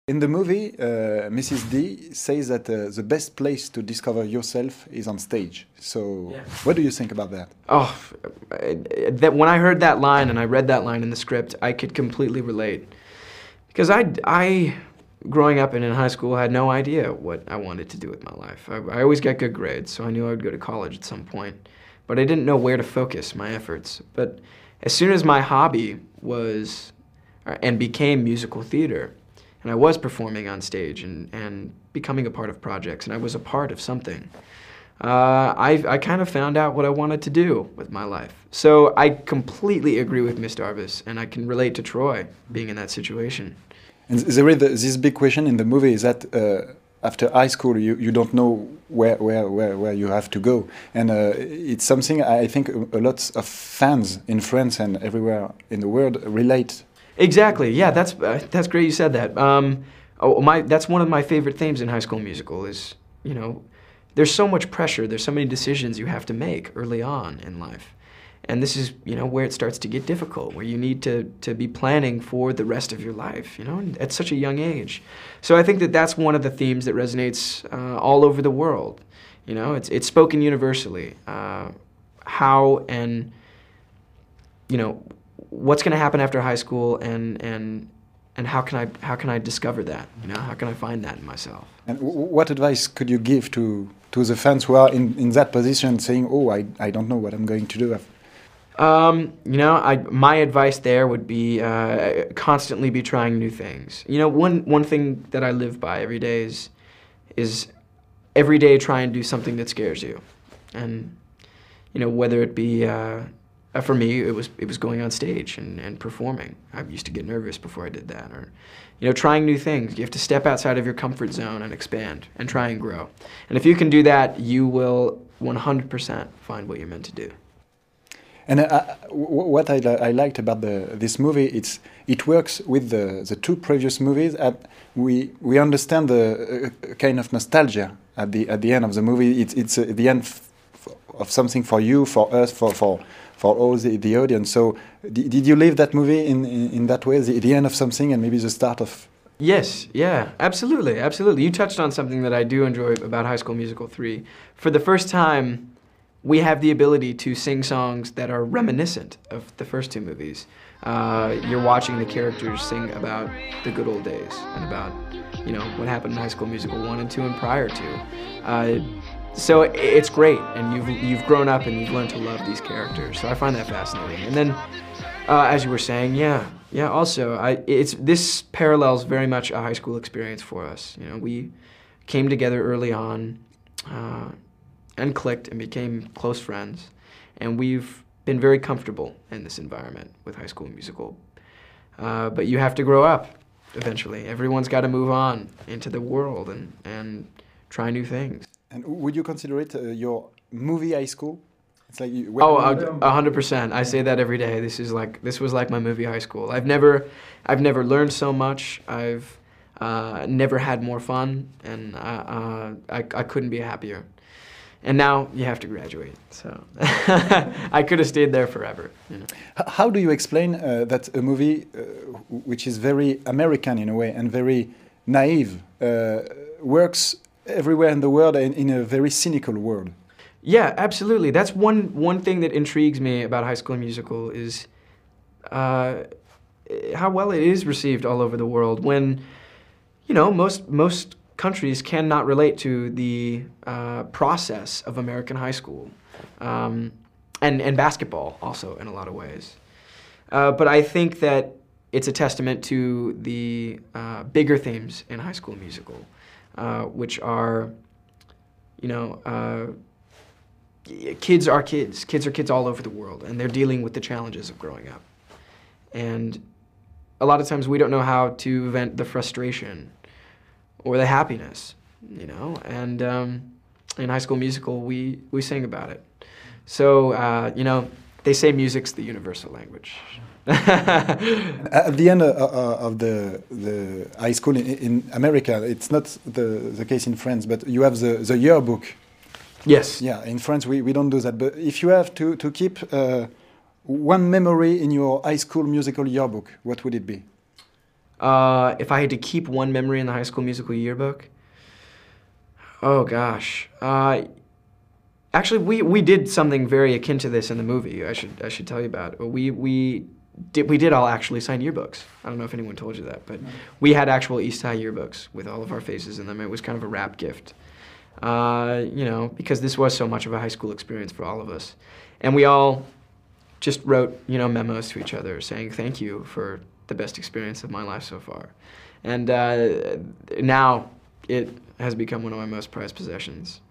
In the movie, Mrs. D says that the best place to discover yourself is on stage. So, yeah. What do you think about that? Oh, that when I heard that line and I read that line in the script, I could completely relate. Because I growing up and in high school, had no idea what I wanted to do with my life. I always got good grades, so I knew I would go to college at some point. But I didn't know where to focus my efforts. But as soon as my hobby was and became musical theater, and I was performing on stage and becoming a part of projects, and I was a part of something, I kind of found out what I wanted to do with my life. So I completely agree with Miss Darvis, and I can relate to Troy being in that situation. And there is this big question in the movie is that after high school you don't know where you have to go, and it's something I think a lot of fans in France and everywhere in the world relate. Exactly. Yeah, that's great you said that. That's one of my favorite themes in High School Musical is, you know, there's so much pressure, there's so many decisions you have to make early on in life. And this is, you know, where it starts to get difficult, where you need to be planning for the rest of your life, you know, at such a young age. So I think that that's one of the themes that resonates all over the world. You know, it's spoken universally. How and, you know, what's going to happen after high school, and how can I discover that? You know, how can I find that in myself? And what advice could you give to the fans who are in that position, saying, "Oh, I don't know what I'm going to do"? You know, my advice there would be constantly be trying new things. You know, one thing that I live by every day is every day try and do something that scares you, and you know, whether it be for me, it was going on stage and performing. I used to get nervous before I did that. Or, you know, trying new things. You have to step outside of your comfort zone and expand and try and grow. And if you can do that, you will 100% find what you're meant to do. And what I liked about this movie, it works with the two previous movies. We understand the kind of nostalgia at the end of the movie. It's the end of something for you, for us, for all the audience. So did you leave that movie in that way, the end of something and maybe the start of? Yes, yeah, absolutely, absolutely. You touched on something that I do enjoy about High School Musical 3. For the first time, we have the ability to sing songs that are reminiscent of the first two movies. You're watching the characters sing about the good old days and about, you know, what happened in High School Musical 1 and 2 and prior to. So it's great, and you've grown up and you've learned to love these characters. So I find that fascinating. And then, as you were saying, yeah. Also, this parallels very much a high school experience for us. You know, we came together early on, and clicked and became close friends, and we've been very comfortable in this environment with High School Musical. But you have to grow up eventually. Everyone's got to move on into the world and try new things. And would you consider it your movie high school? It's like 100%. I say that every day. This was like my movie high school. I've never learned so much. I've never had more fun, and I couldn't be happier. And now you have to graduate, so I could have stayed there forever. You know. How do you explain that a movie which is very American in a way and very naive works everywhere in the world and in a very cynical world? Yeah, absolutely. That's one thing that intrigues me about High School Musical is how well it is received all over the world. When, you know, most countries cannot relate to the process of American high school, and basketball also in a lot of ways. But I think that it's a testament to the bigger themes in High School Musical, which are, you know, kids are kids. Kids are kids all over the world, and they're dealing with the challenges of growing up. And a lot of times we don't know how to vent the frustration or the happiness, you know, and in High School Musical, we sing about it. So, you know, they say music's the universal language. At the end of the high school in America, it's not the case in France, but you have the yearbook. Yes. Yeah, in France we don't do that, but if you have to keep one memory in your High School Musical yearbook, what would it be? If I had to keep one memory in the High School Musical yearbook, oh gosh. Actually, we did something very akin to this in the movie. I should tell you about. We did all actually sign yearbooks. I don't know if anyone told you that, but we had actual East High yearbooks with all of our faces in them. It was kind of a wrap gift, you know, because this was so much of a high school experience for all of us, and we all just wrote, you know, memos to each other saying thank you for the best experience of my life so far, and now it has become one of my most prized possessions.